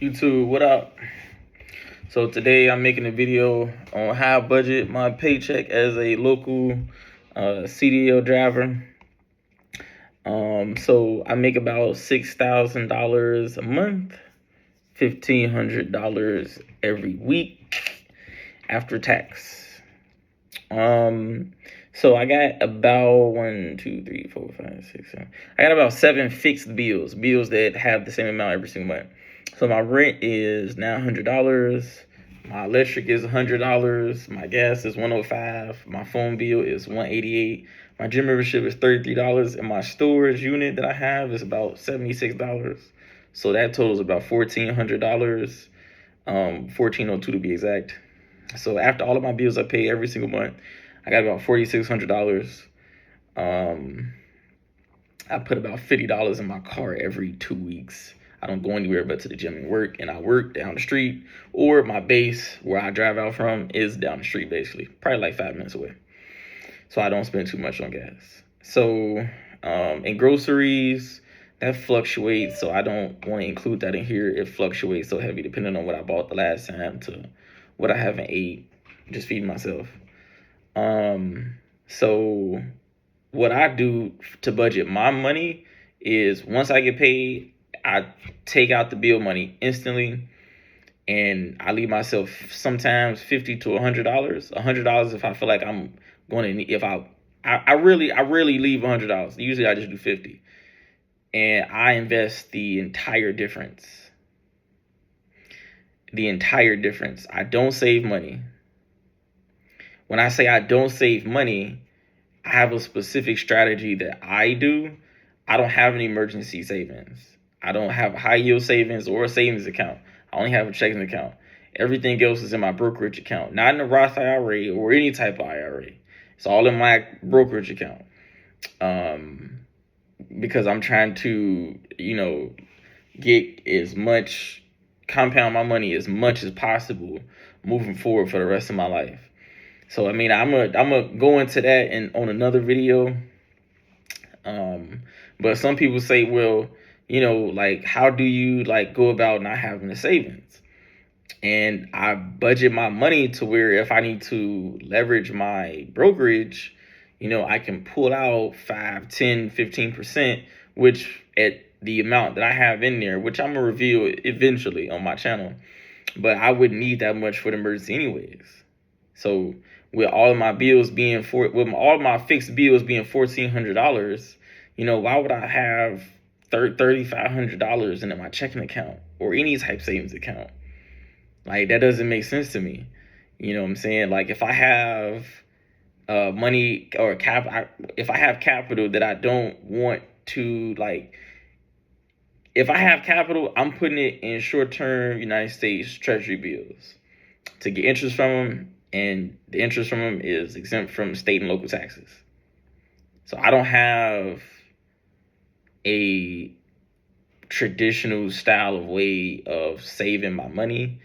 YouTube, what up? So today I'm making a video on how I budget my paycheck as a local CDL driver. So I make about $6,000 a month, $1,500 every week after tax. So I got about 1, 2, 3, 4, 5, 6, 7. I got about 7 fixed bills that have the same amount every single month. So my rent is now $100. My electric is $100. My gas is $105. My phone bill is $188. My gym membership is $33, and my storage unit that I have is about $76. So that totals about $1,400. $1,402 to be exact. So after all of my bills I pay every single month, I got about $4,600. I put about $50 in my car every 2 weeks. I don't go anywhere but to the gym and work, and I work down the street, or my base where I drive out from is down the street, basically, probably like 5 minutes away. So I don't spend too much on gas. So in groceries, that fluctuates, so I don't want to include that in here. It fluctuates so heavy depending on what I bought the last time to what I haven't ate, just feeding myself. So what I do to budget my money is once I get paid, I take out the bill money instantly, and I leave myself sometimes $50 to $100. $100 if I feel like I'm going to, if I really leave $100. Usually I just do 50, and I invest the entire difference. I don't save money. When I say I don't save money, I have a specific strategy that I do. I don't have an emergency savings. I don't have high yield savings or a savings account. I only have a checking account. Everything else is in my brokerage account, not in a Roth IRA or any type of IRA. It's all in my brokerage account. Because I'm trying to, get as much, compound my money as much as possible moving forward for the rest of my life. So I'm gonna go into that on another video. But some people say, well, like, how do you go about not having a savings? And I budget my money to where if I need to leverage my brokerage, I can pull out 5, 10, 15%, which at the amount that I have in there, which I'm gonna reveal eventually on my channel. But I wouldn't need that much for the emergency anyways. So with all of my bills being all of my fixed bills being $1,400, why would I have $3,500 in my checking account or any type savings account? Like, that doesn't make sense to me. You know what I'm saying? Like, if I have money or if I have capital that I don't want to, if I have capital, I'm putting it in short-term United States Treasury bills to get interest from them, and the interest from them is exempt from state and local taxes. So I don't have a traditional style of way of saving my money.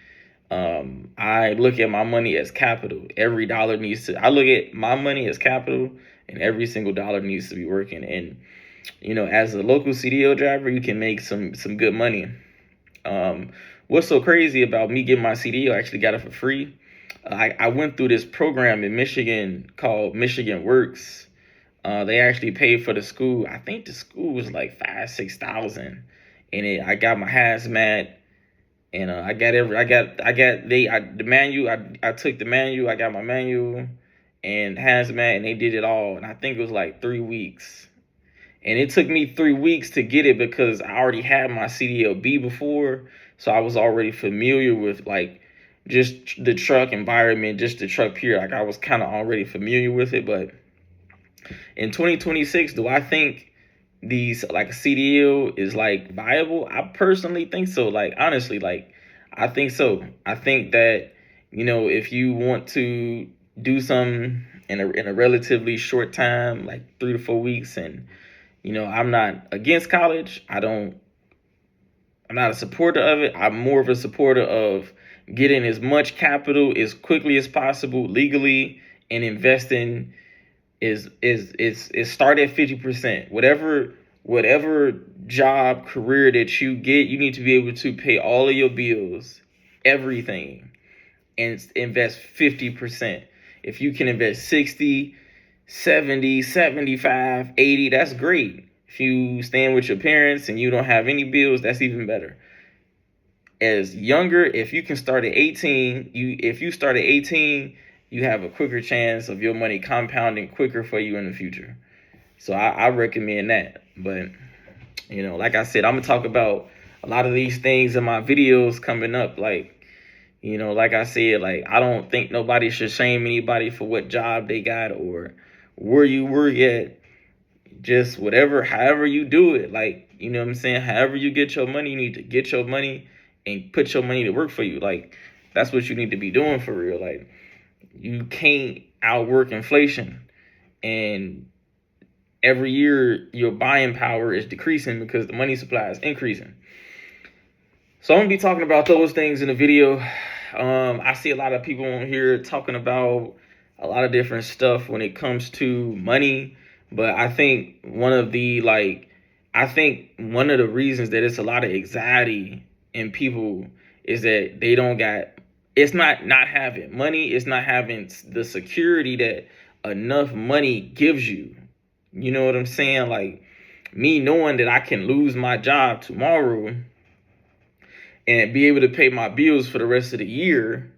I look at my money as capital. I look at my money as capital, and every single dollar needs to be working. And, as a local CDL driver, you can make some good money. What's so crazy about me getting my CDL, I actually got it for free. I went through this program in Michigan called Michigan Works. They actually paid for the school. I think the school was like $5,000-6,000, and I got my hazmat, and I took the manual. I got my manual and hazmat, and they did it all. And I think it was like 3 weeks. And it took me 3 weeks to get it because I already had my CDLB before, so I was already familiar with just the truck environment, just the truck period. Like, I was kind of already familiar with it. But in 2026, do I think these a CDL is viable? I personally think so. Honestly, I think so. I think that, if you want to do something in a relatively short time, like 3 to 4 weeks, and I'm not against college. I'm not a supporter of it. I'm more of a supporter of getting as much capital as quickly as possible legally, and investing is start at 50%. whatever job, career that you get, you need to be able to pay all of your bills, everything, and invest 50%. If you can invest 60, 70, 75, 80, that's great. If you stand with your parents and you don't have any bills, that's even better. As younger, if you can start at 18, if you start at 18, you have a quicker chance of your money compounding quicker for you in the future. So I recommend that. But like I said, I'm gonna talk about a lot of these things in my videos coming up. Like like I said, like I don't think nobody should shame anybody for what job they got or where you work at. Just whatever, however you do it, like, what I'm saying? However you get your money, you need to get your money and put your money to work for you. Like, that's what you need to be doing for real. Like, you can't outwork inflation. And every year, your buying power is decreasing because the money supply is increasing. So I'm going to be talking about those things in the video. I see a lot of people on here talking about a lot of different stuff when it comes to money. But I think one of the reasons that it's a lot of anxiety in people is that they don't got, it's not having money, it's not having the security that enough money gives you. You know what I'm saying? Like, me knowing that I can lose my job tomorrow and be able to pay my bills for the rest of the year,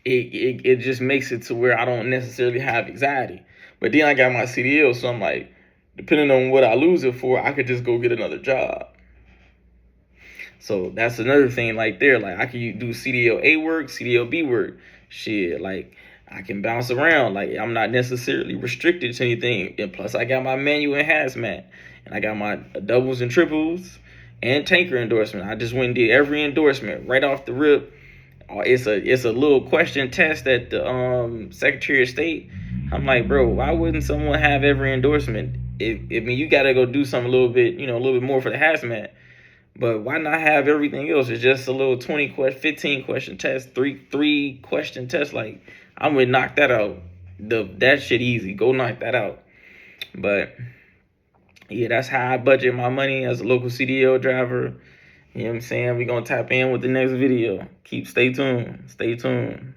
it just makes it to where I don't necessarily have anxiety. But then I got my CDL, so I'm like, depending on what I lose it for, I could just go get another job. So that's another thing like there. Like, I can do CDL A work, CDL B work. Shit, like, I can bounce around. Like, I'm not necessarily restricted to anything. And plus, I got my manual and hazmat. And I got my doubles and triples and tanker endorsement. I just went and did every endorsement right off the rip. It's a little question test at the Secretary of State. I'm like, bro, why wouldn't someone have every endorsement? I mean, you got to go do something a little bit more for the hazmat. But why not have everything else? It's just a little 15 question test, three question test. Like, I'm gonna knock that out. That shit easy. Go knock that out. But yeah, that's how I budget my money as a local CDL driver. You know what I'm saying? We're gonna tap in with the next video. Stay tuned. Stay tuned.